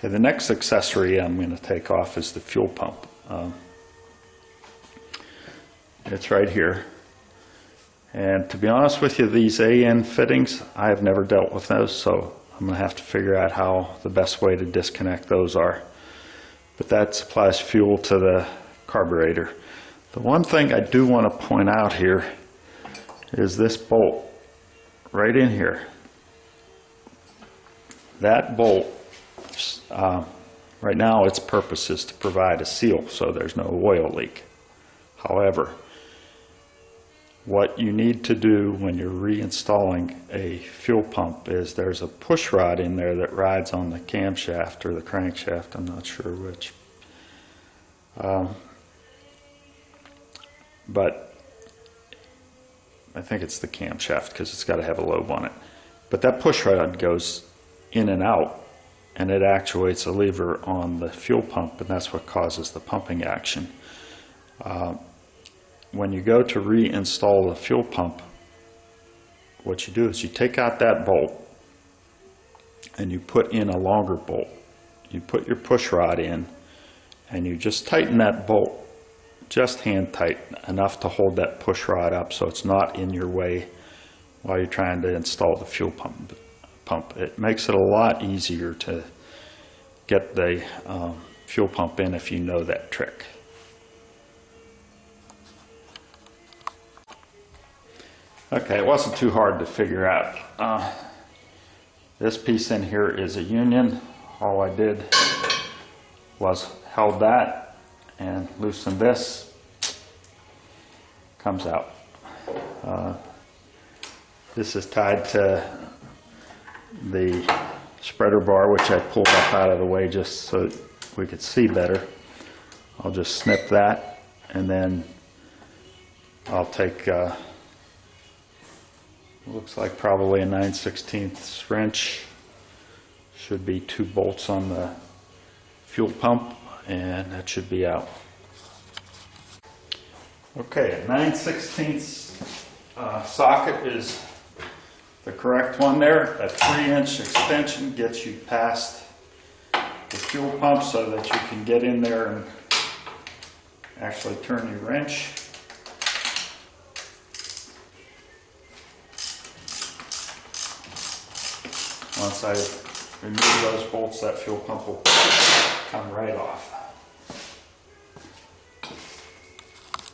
Okay, the next accessory I'm going to take off is the fuel pump. It's right here. And to be honest with you, these AN fittings, I have never dealt with those, so I'm going to have to figure out how the best way to disconnect those are. But that supplies fuel to the carburetor. The one thing I do want to point out here is this bolt right in here. That bolt, right now its purpose is to provide a seal so there's no oil leak. However, what you need to do when you're reinstalling a fuel pump is there's a push rod in there that rides on the camshaft or the crankshaft, I'm not sure which. But I think it's the camshaft because it's got to have a lobe on it. But that push rod goes in and out and it actuates a lever on the fuel pump, and that's what causes the pumping action. When you go to reinstall the fuel pump, what you do is you take out that bolt and you put in a longer bolt. You put your push rod in and you just tighten that bolt, just hand tight, enough to hold that push rod up so it's not in your way while you're trying to install the fuel pump. It makes it a lot easier to get the fuel pump in if you know that trick. Okay, it wasn't too hard to figure out. This piece in here is a union. All I did was held that and loosened this. Comes out. This is tied to the spreader bar, which I pulled up out of the way just so we could see better. I'll just snip that, and then I'll take looks like probably a 9/16 wrench. Should be 2 bolts on the fuel pump, and that should be out. Okay, a 9/16 socket is the correct one there. That 3-inch extension gets you past the fuel pump so that you can get in there and actually turn your wrench. Once I remove those bolts, that fuel pump will come right off.